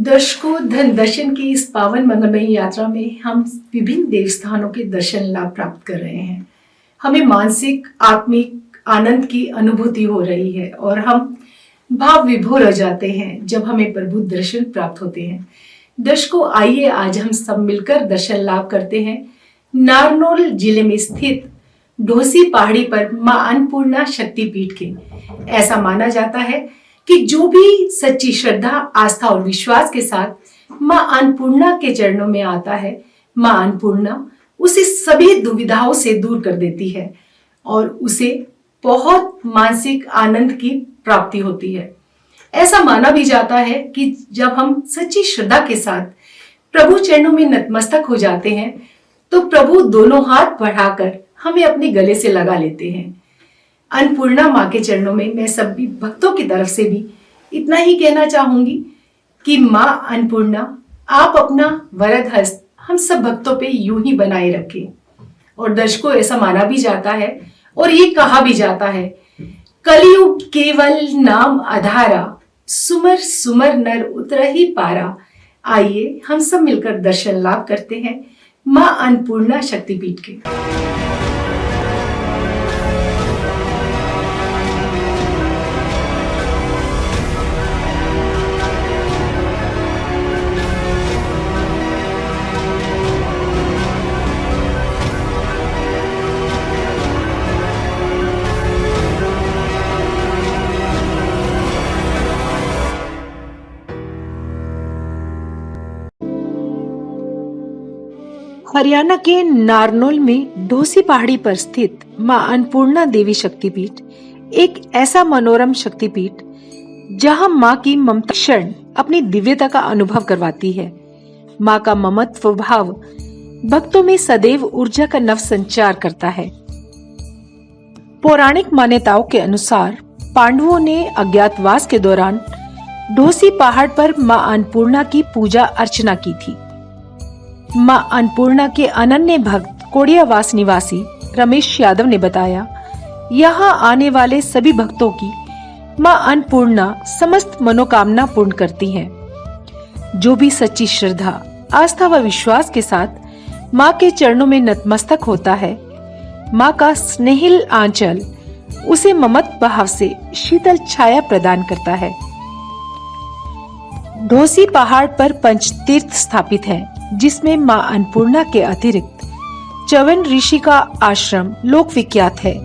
दर्शकों, धन दर्शन की इस पावन मंगलमयी यात्रा में हम विभिन्न देवस्थानों के दर्शन लाभ प्राप्त कर रहे हैं। हमें मानसिक आत्मिक आनंद की अनुभूति हो रही है और हम भाव विभोर हो जाते हैं जब हमें प्रभु दर्शन प्राप्त होते हैं। दर्शकों, आइए आज हम सब मिलकर दर्शन लाभ करते हैं नारनौल जिले में स्थित ढोसी पहाड़ी पर मां अन्नपूर्णा शक्तिपीठ के। ऐसा माना जाता है कि जो भी सच्ची श्रद्धा, आस्था और विश्वास के साथ मां अन्नपूर्णा के चरणों में आता है, मां अन्नपूर्णा उसे सभी दुविधाओं से दूर कर देती है और उसे बहुत मानसिक आनंद की प्राप्ति होती है। ऐसा माना भी जाता है कि जब हम सच्ची श्रद्धा के साथ प्रभु चरणों में नतमस्तक हो जाते हैं तो प्रभु दोनों हाथ बढ़ाकर हमें अपने गले से लगा लेते हैं। अन्नपूर्णा माँ के चरणों में मैं सभी भक्तों की तरफ से भी इतना ही कहना चाहूंगी कि माँ अन्नपूर्णा, आप अपना वरद हस्त हम सब भक्तों पे यूं ही बनाए रखें। और दर्शकों, ऐसा माना भी जाता है और ये कहा भी जाता है, कलयुग केवल नाम आधारा, सुमर सुमर नर उतरहि पारा। आइए हम सब मिलकर दर्शन लाभ करते हैं मां अन्नपूर्णा शक्तिपीठ के। हरियाणा के नारनौल में ढोसी पहाड़ी पर स्थित मां अन्नपूर्णा देवी शक्तिपीठ एक ऐसा मनोरम शक्तिपीठ जहां मां की ममता क्षण अपनी दिव्यता का अनुभव करवाती है। मां का ममत्व भाव भक्तों में सदैव ऊर्जा का नव संचार करता है। पौराणिक मान्यताओं के अनुसार पांडवों ने अज्ञातवास के दौरान ढोसी पहाड़ पर मां अन्नपूर्णा की पूजा अर्चना की थी। मां अन्नपूर्णा के अनन्य भक्त कोडियावास निवासी रमेश यादव ने बताया, यहाँ आने वाले सभी भक्तों की मां अन्नपूर्णा समस्त मनोकामना पूर्ण करती हैं। जो भी सच्ची श्रद्धा, आस्था व विश्वास के साथ मां के चरणों में नतमस्तक होता है, मां का स्नेहिल आंचल उसे ममत भाव से शीतल छाया प्रदान करता है। ढोसी पहाड़ पर पंचतीर्थ स्थापित है, जिसमें मां अन्नपूर्णा के अतिरिक्त च्यवन ऋषि का आश्रम लोक विख्यात है।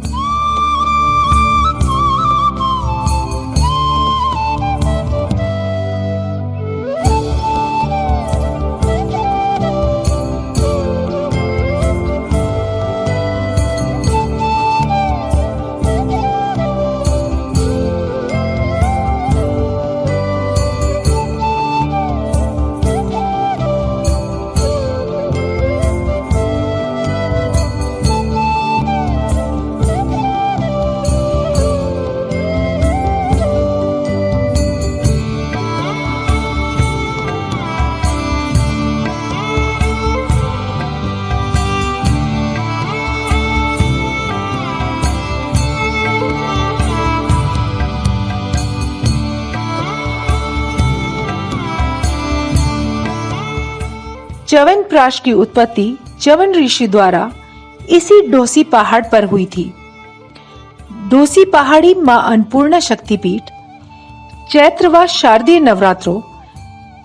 च्यवनप्राश की उत्पत्ति च्यवन ऋषि द्वारा इसी ढोसी पहाड़ पर हुई थी। ढोसी पहाड़ी मां अन्नपूर्णा शक्तिपीठ चैत्र व शारदीय नवरात्रों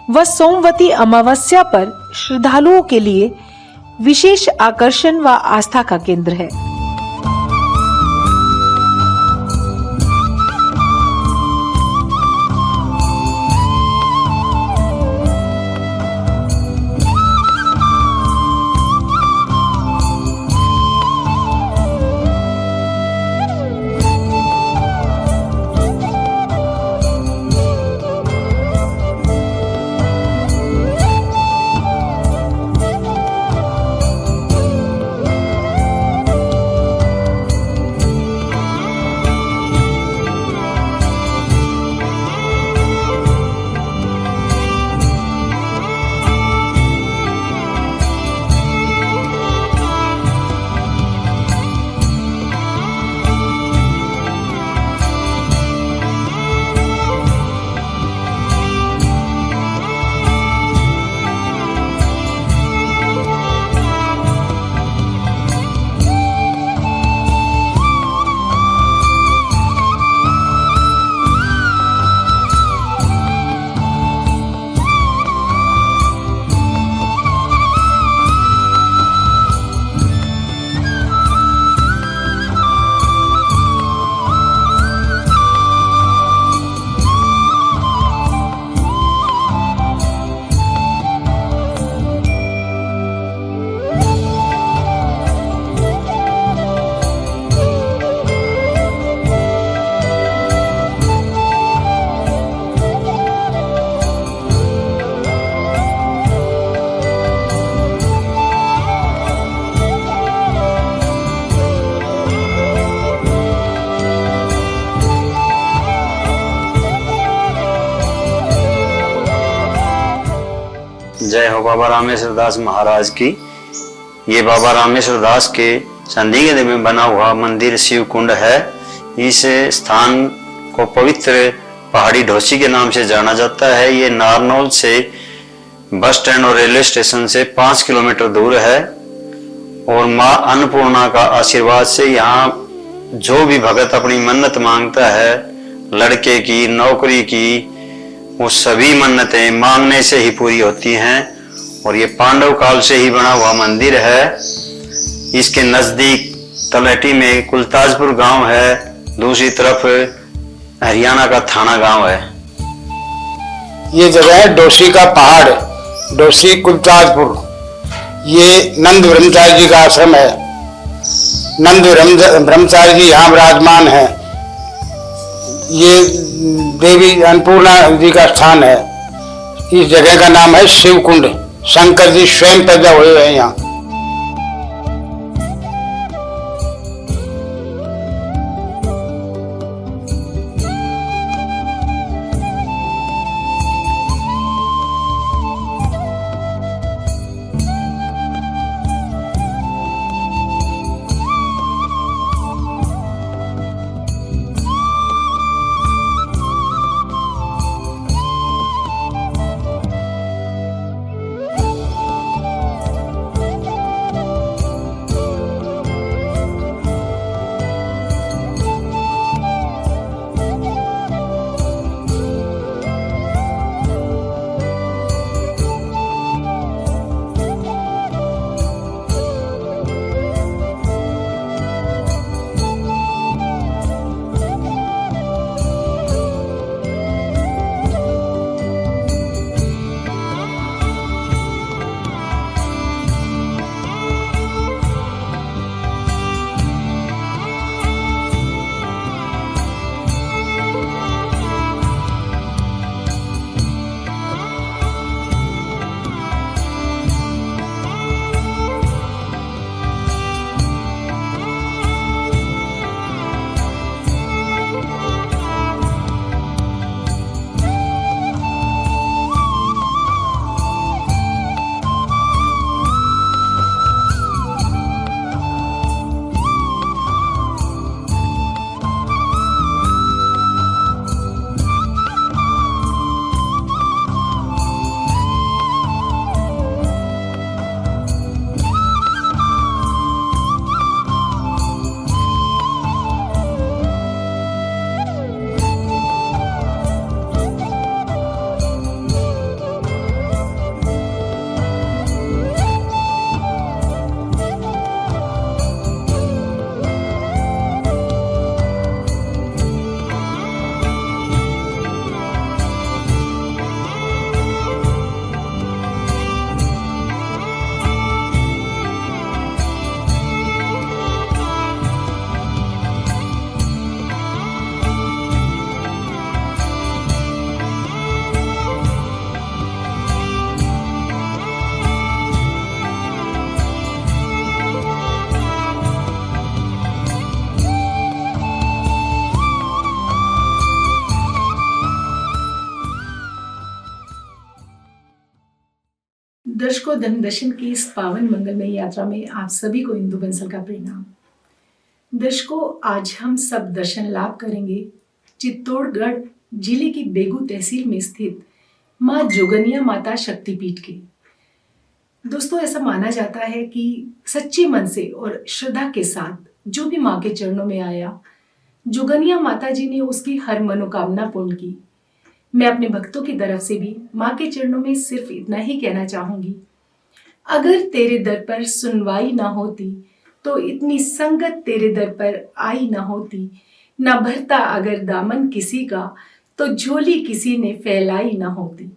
व सोमवती अमावस्या पर श्रद्धालुओं के लिए विशेष आकर्षण व आस्था का केंद्र है। जय हो बाबा रामेश्वर दास महाराज की। ये बाबा रामेश्वर दास के चंडीगढ़ में बना हुआ मंदिर शिव कुंड है। इस स्थान को पवित्र पहाड़ी ढोसी के नाम से जाना जाता है। ये नारनौल से बस स्टैंड और रेलवे स्टेशन से 5 किलोमीटर दूर है। और माँ अन्नपूर्णा का आशीर्वाद से यहाँ जो भी भगत अपनी मन्नत मांगता है, लड़के की, नौकरी की, वो सभी मन्नतें मांगने से ही पूरी होती हैं। और ये पांडव काल से ही बना हुआ मंदिर है। इसके नजदीक तलहटी में कुलताजपुर गांव है, दूसरी तरफ हरियाणा का थाना गांव है। ये जगह है डोसी का पहाड़, डोसी कुलताजपुर। ये नंद ब्रह्मचारी जी का आश्रम है। नंद ब्रह्मचारी जी यहाँ विराजमान है। ये देवी अन्नपूर्णा जी का स्थान है। इस जगह का नाम है शिव कुंड। शंकर जी स्वयं पैदा हुए हैं यहाँ। दर्शकों, धर्म दर्शन की इस पावन मंगलमय यात्रा में आप सभी को इंदु बंसल का प्रणाम। दर्शकों, आज हम सब दर्शन लाभ करेंगे चित्तौड़गढ़ जिले की बेगू तहसील में स्थित माँ जोगनिया माता शक्तिपीठ के। दोस्तों, ऐसा माना जाता है कि सच्चे मन से और श्रद्धा के साथ जो भी माँ के चरणों में आया, जोगनिया माता जी ने उसकी हर मनोकामना पूर्ण की। मैं अपने भक्तों की तरफ से भी माँ के चरणों में सिर्फ इतना ही कहना चाहूंगी, अगर तेरे दर पर सुनवाई ना होती तो इतनी संगत तेरे दर पर आई ना होती, ना भरता अगर दामन किसी का तो झोली किसी ने फैलाई ना होती।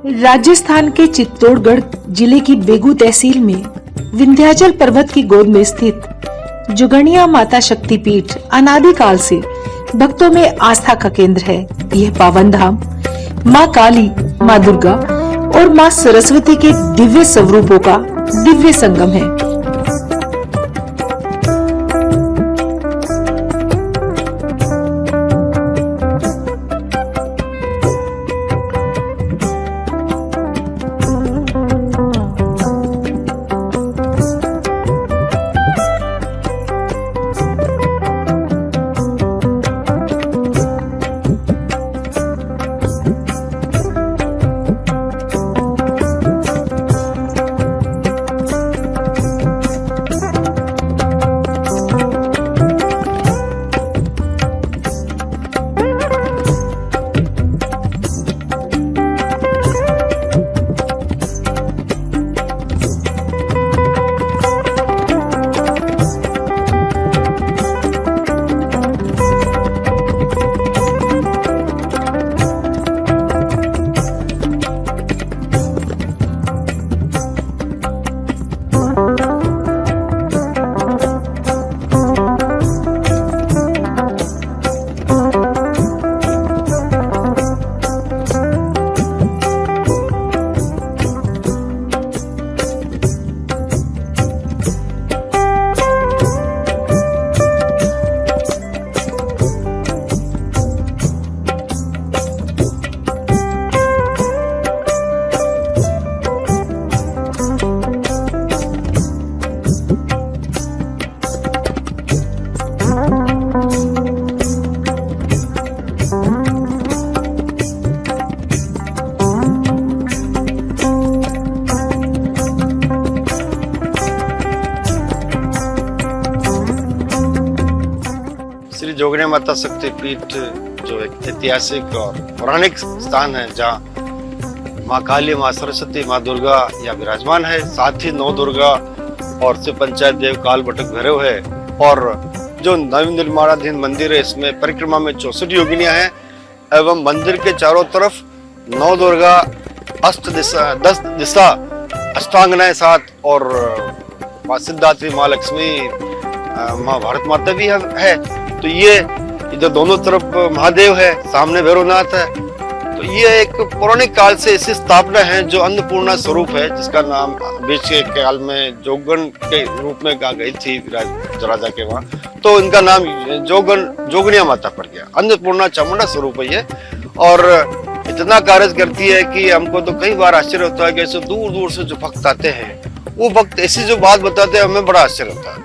राजस्थान के चित्तौड़गढ़ जिले की बेगू तहसील में विंध्याचल पर्वत की गोद में स्थित जुगनिया माता शक्तिपीठ अनादिकाल से भक्तों में आस्था का केंद्र है। यह पावन धाम माँ काली, माँ दुर्गा और माँ सरस्वती के दिव्य स्वरूपों का दिव्य संगम है। श्री जोगनिया माता शक्तिपीठ जो एक ऐतिहासिक और पौराणिक स्थान है, जहाँ माँ काली, माँ सरस्वती, माँ दुर्गा यहाँ विराजमान है। साथ ही नौ दुर्गा और शिव पंचायत देव काल बटक भैरव है। और जो नव निर्माणाधीन मंदिर है, इसमें परिक्रमा में 64 योगिनियां हैं एवं मंदिर के चारों तरफ 9 दुर्गा, 10 दिशा अष्टांगनाएं 7 और माँ सिद्धात्री, माँ लक्ष्मी, माँ भारत माता भी है। तो ये इधर दोनों तरफ महादेव है, सामने भैरवनाथ है। तो ये एक पौराणिक काल से ऐसी स्थापना है जो अन्नपूर्णा स्वरूप है, जिसका नाम बीच के काल में जोगन के रूप में कहा गई थी राजा के वहाँ, तो इनका नाम जोगनिया माता पड़ गया। अन्नपूर्णा चामुंडा स्वरूप है ये, और इतना कार्य करती है कि हमको तो कई बार आश्चर्य होता है कि ऐसे दूर दूर से जो भक्त आते हैं, वो भक्त ऐसी जो बात बताते हैं, हमें बड़ा आश्चर्य होता है।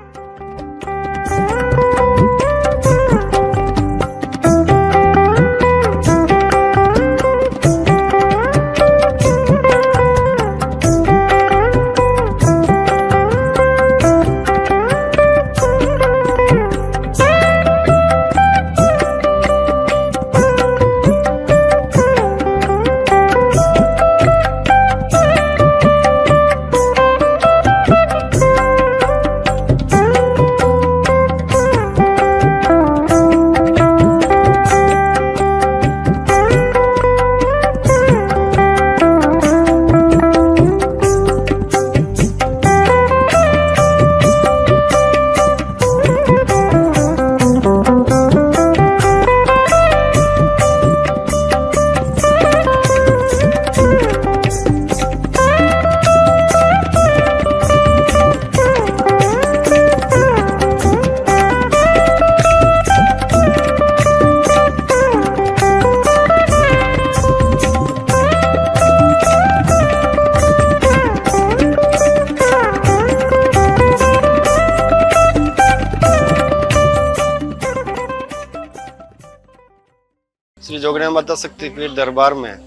श्री जोगनिया माता शक्तिपीठ दरबार में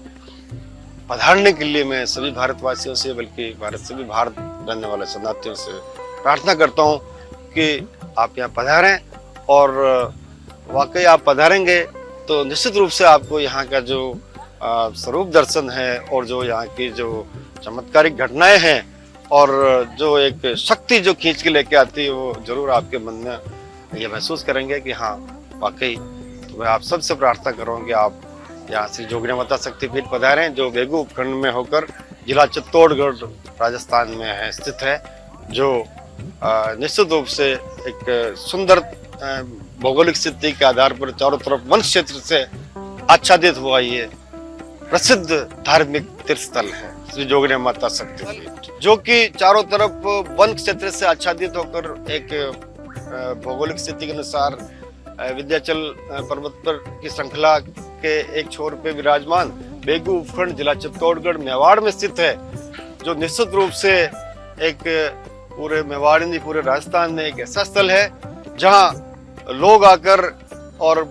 पधारने के लिए मैं सभी भारतवासियों से, बल्कि भारत से भी बाहर रहने वाले शरणार्थियों से प्रार्थना करता हूँ कि आप यहाँ पधारें। और वाकई आप पधारेंगे तो निश्चित रूप से आपको यहाँ का जो स्वरूप दर्शन है और जो यहाँ की जो चमत्कारिक घटनाएं हैं और जो एक शक्ति जो खींच के लेके आती है, वो जरूर आपके मन में ये महसूस करेंगे कि हाँ वाकई। तो मैं आप सबसे प्रार्थना करूँगा कि आप यहाँ श्री जोगनी माता शक्तिपीठ पधारे हैं, जो बेगू उपखंड में होकर जिला चित्तौड़गढ़ राजस्थान में है स्थित है, जो निश्चित रूप से एक सुंदर भौगोलिक स्थिति के आधार पर चारों तरफ वन क्षेत्र से आच्छादित हुआ ये प्रसिद्ध धार्मिक तीर्थ स्थल है श्री जोगनी माता शक्तिपीठ, जो कि चारों तरफ वन क्षेत्र से आच्छादित होकर एक भौगोलिक स्थिति के अनुसार विंध्याचल पर्वत पर की श्रृंखला के एक छोर पे विराजमान बेगू उपखंड जिला चित्तौड़गढ़ मेवाड़ में स्थित है, जो निश्चित रूप से एक पूरे मेवाड़ नहीं पूरे राजस्थान में एक ऐसा स्थल है जहां लोग आकर और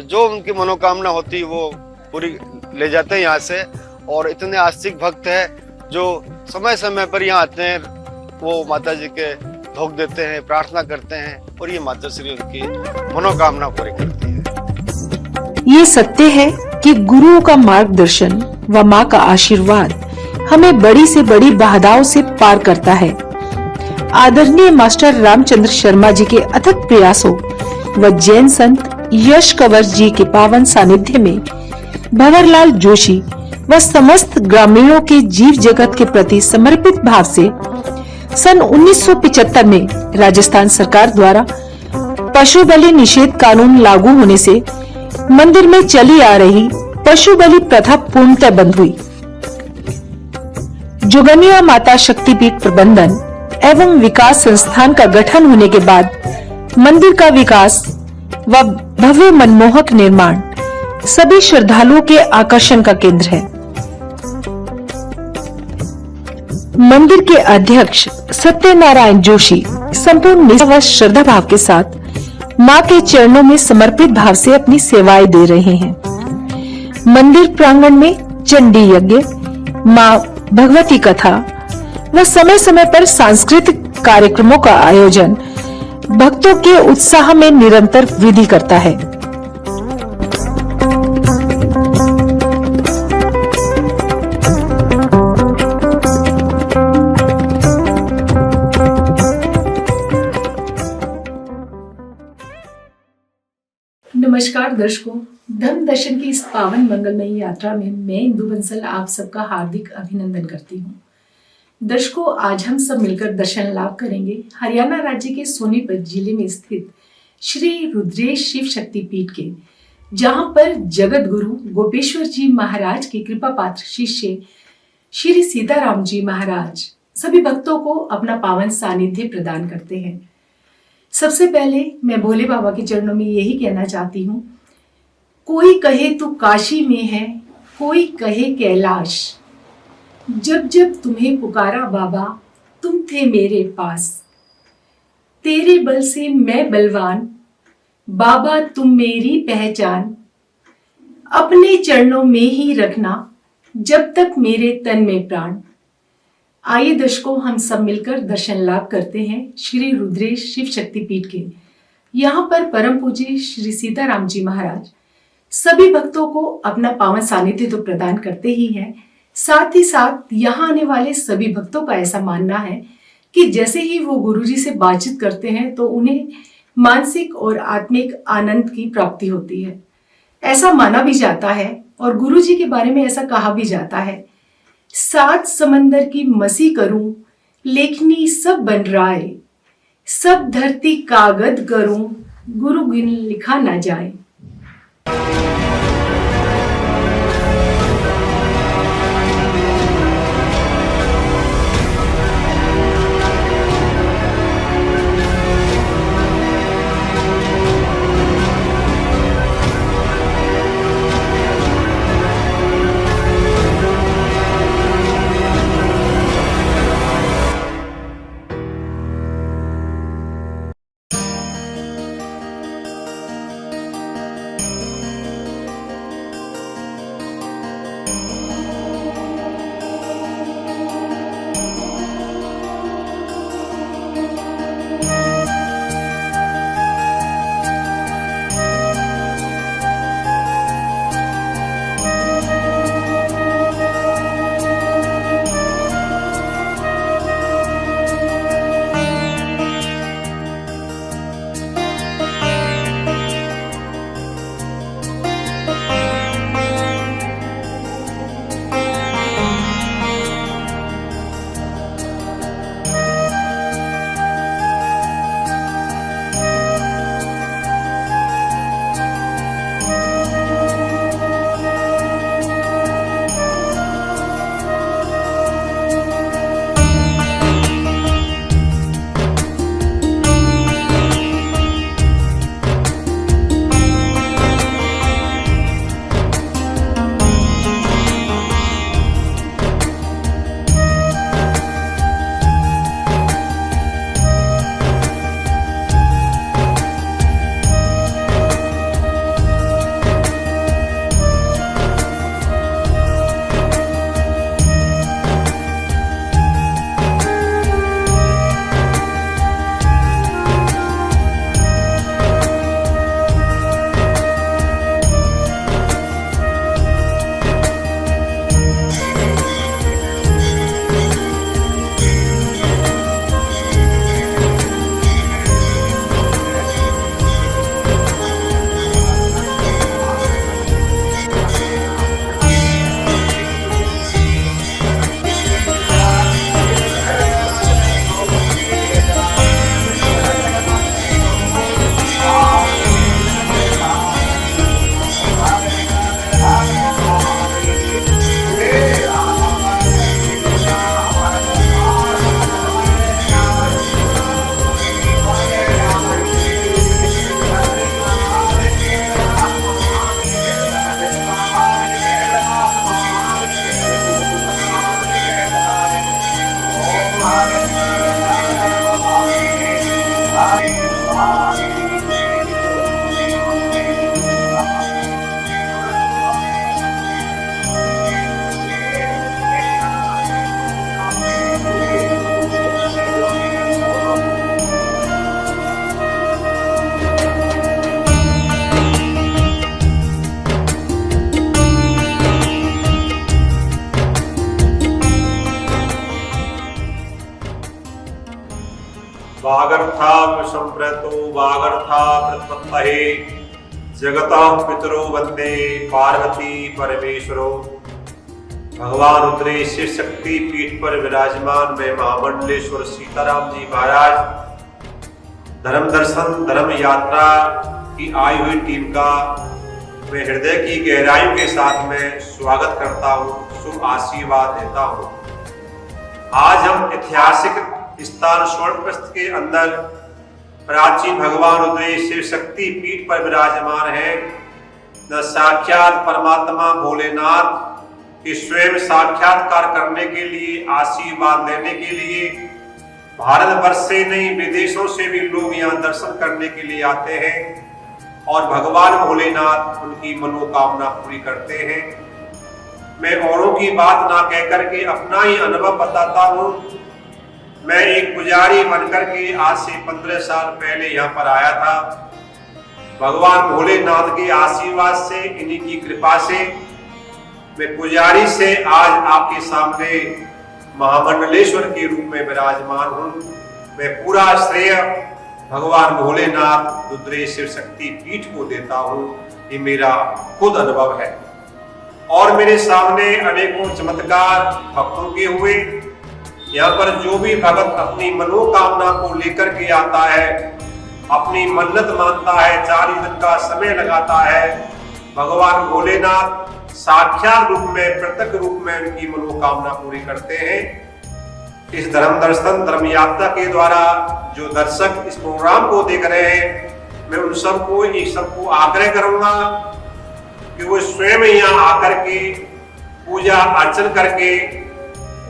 जो उनकी मनोकामना होती वो पूरी ले जाते हैं यहाँ से। और इतने आस्तिक भक्त हैं जो समय समय पर यहाँ आते हैं, वो माता जी के भोग देते हैं, प्रार्थना करते हैं और ये माता श्री उनकी मनोकामना पूरी करती है। ये सत्य है कि गुरुओं का मार्गदर्शन व माँ का आशीर्वाद हमें बड़ी से बड़ी बाधाओं से पार करता है। आदरणीय मास्टर रामचंद्र शर्मा जी के अथक प्रयासों व जैन संत यश कंवर जी के पावन सानिध्य में भंवरलाल जोशी व समस्त ग्रामीणों के जीव जगत के प्रति समर्पित भाव से सन 1975 में राजस्थान सरकार द्वारा पशु बलि निषेध कानून लागू होने से मंदिर में चली आ रही पशु बलि प्रथा पूर्णतः बंद हुई। जोगनिया माता शक्तिपीठ प्रबंधन एवं विकास संस्थान का गठन होने के बाद मंदिर का विकास व भव्य मनमोहक निर्माण सभी श्रद्धालुओं के आकर्षण का केंद्र है। मंदिर के अध्यक्ष सत्यनारायण जोशी संपूर्ण निष्ठा व श्रद्धा भाव के साथ मां के चरणों में समर्पित भाव से अपनी सेवाएं दे रहे हैं। मंदिर प्रांगण में चंडी यज्ञ, मां भगवती कथा व समय समय पर सांस्कृतिक कार्यक्रमों का आयोजन भक्तों के उत्साह में निरंतर वृद्धि करता है। नमस्कार दर्शकों, धर्म दर्शन की इस पावन मंगलमयी यात्रा में मैं इंदु बंसल आप सबका हार्दिक अभिनंदन करती हूँ। दर्शकों, आज हम सब मिलकर दर्शन लाभ करेंगे हरियाणा राज्य के सोनीपत जिले में स्थित श्री रुद्रेश शिव शक्ति पीठ के, जहाँ पर जगत गुरु गोपेश्वर जी महाराज के कृपा पात्र शिष्य श्री सीताराम जी महाराज सभी भक्तों को अपना पावन सानिध्य प्रदान करते हैं। सबसे पहले मैं भोले बाबा के चरणों में यही कहना चाहती हूँ, कोई कहे तू काशी में है, कोई कहे कैलाश, जब जब तुम्हें पुकारा बाबा तुम थे मेरे पास, तेरे बल से मैं बलवान, बाबा तुम मेरी पहचान, अपने चरणों में ही रखना जब तक मेरे तन में प्राण। आइए दर्शकों, हम सब मिलकर दर्शन लाभ करते हैं श्री रुद्रेश शिव शक्ति पीठ के। यहाँ पर परम पूज्य श्री सीताराम जी महाराज सभी भक्तों को अपना पावन सानिध्य तो प्रदान करते ही हैं, साथ ही साथ यहाँ आने वाले सभी भक्तों का ऐसा मानना है कि जैसे ही वो गुरुजी से बातचीत करते हैं तो उन्हें मानसिक और आत्मिक आनंद की प्राप्ति होती है। ऐसा माना भी जाता है और गुरुजी के बारे में ऐसा कहा भी जाता है, सात समंदर की मसी करूं, लेखनी सब बन राय, सब धरती कागज करूं, गुरु गुण लिखा ना जाए। वागर्था संप्रतो वागर्था प्रत्पत्तये जगतः पितरो वंदे पार्वती परमेश्वरो। भगवान रुद्रेश शिव शक्ति पीठ पर विराजमान में महामंडलेश्वर सीताराम जी महाराज धर्म दर्शन धर्म यात्रा की आई हुई टीम का मैं हृदय की गहराइयों के साथ में स्वागत करता हूँ, शुभ आशीर्वाद देता हूँ। आज हम ऐतिहासिक स्थान स्वर्णप्रस्थ के अंदर प्राचीन भगवान रुद्रेश शिव शक्ति पीठ पर विराजमान है। न साक्षात परमात्मा भोलेनाथ कि स्वयं साक्षात्कार करने के लिए आशीर्वाद लेने के लिए भारतवर्ष से नहीं विदेशों से भी लोग यहाँ दर्शन करने के लिए आते हैं और भगवान भोलेनाथ उनकी मनोकामना पूरी करते हैं। मैं औरों की बात ना कहकर के अपना ही अनुभव बताता हूँ। मैं एक पुजारी बनकर के आज से 15 साल पहले यहाँ पर आया था। भगवान भोलेनाथ के आशीर्वाद से, इन्हीं की कृपा से मैं पुजारी से आज आपके सामने महामंडलेश्वर के रूप में विराजमान हूँ। मैं पूरा श्रेय भगवान भोलेनाथ रुद्रेश शिव शक्ति पीठ को देता हूँ। ये मेरा खुद अनुभव है और मेरे सामने अनेकों चमत्कार भक्तों के हुए। यहाँ पर जो भी भक्त अपनी मनोकामना को लेकर के आता है, अपनी मन्नत मानता है, 40 दिन का समय लगाता है, भगवान भोलेनाथ साक्षात रूप में प्रत्यक्ष रूप में उनकी मनोकामना पूरी करते हैं। इस धर्म दर्शन धर्म यात्रा के द्वारा जो दर्शक इस प्रोग्राम को देख रहे हैं, मैं उन सबको आग्रह करूंगा कि वो स्वयं यहाँ आकर के पूजा अर्चन करके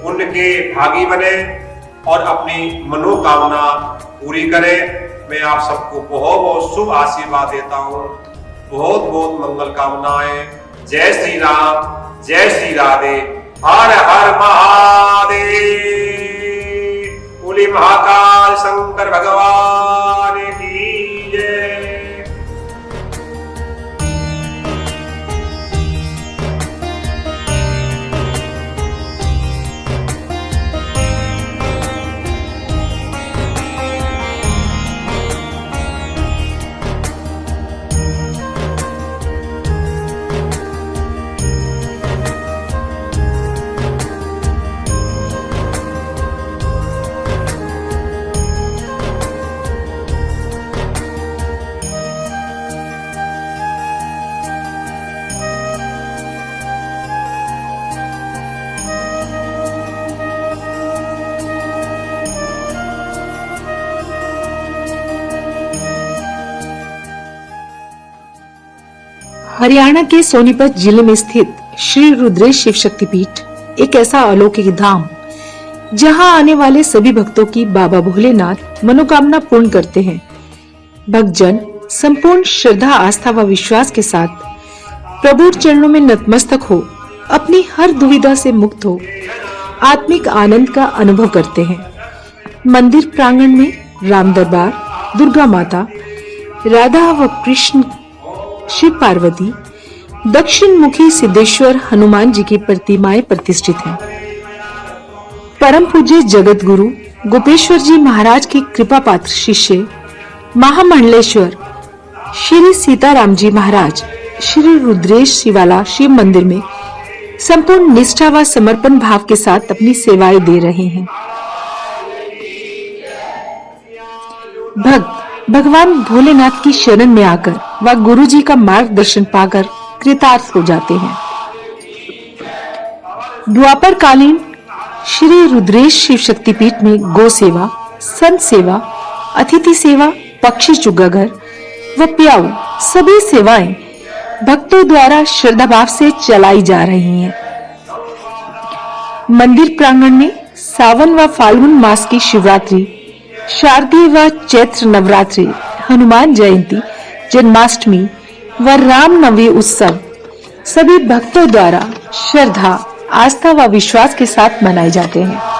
उनके भागी बने और अपनी मनोकामना पूरी करें। मैं आप सबको बहुत बहुत शुभ आशीर्वाद देता हूँ। बहुत बहुत मंगल कामनाएं। जय श्री राम, जय श्री राधे, हर हर महादेव। बोले महाकाल शंकर भगवान की जय। हरियाणा के सोनीपत जिले में स्थित श्री रुद्रेश शिव शक्ति पीठ एक ऐसा अलौकिक धाम जहां आने वाले सभी भक्तों की बाबा भोलेनाथ मनोकामना पूर्ण करते हैं। भक्तजन संपूर्ण श्रद्धा, आस्था व विश्वास के साथ प्रभु चरणों में नतमस्तक हो अपनी हर दुविधा से मुक्त हो आत्मिक आनंद का अनुभव करते हैं। मंदिर प्रांगण में राम दरबार, दुर्गा माता, राधा व कृष्ण, शिव पार्वती, दक्षिण मुखी सिद्धेश्वर हनुमान जी की प्रतिमाएं प्रतिष्ठित हैं। परम पूज्य जगत गुरु गोपेश्वर जी महाराज के कृपा पात्र शिष्य महामंडलेश्वर श्री सीताराम जी महाराज श्री रुद्रेश शिवाला शिव मंदिर में संपूर्ण निष्ठा व समर्पण भाव के साथ अपनी सेवाएं दे रहे हैं। भक्त भगवान भोलेनाथ की शरण में आकर व गुरु जी का मार्गदर्शन पाकर कृतार्थ हो जाते हैं। द्वापर कालीन श्री रुद्रेश शिव शक्ति पीठ में गौ सेवा, संत सेवा, अतिथि सेवा, पक्षी चुग्गाघर व प्याऊ सभी सेवाएं भक्तों द्वारा श्रद्धा भाव से चलाई जा रही हैं। मंदिर प्रांगण में सावन व फाल्गुन मास की शिवरात्रि, शारदीय व चैत्र नवरात्रि, हनुमान जयंती, जन्माष्टमी व रामनवमी उत्सव सभी भक्तों द्वारा श्रद्धा, आस्था व विश्वास के साथ मनाए जाते हैं।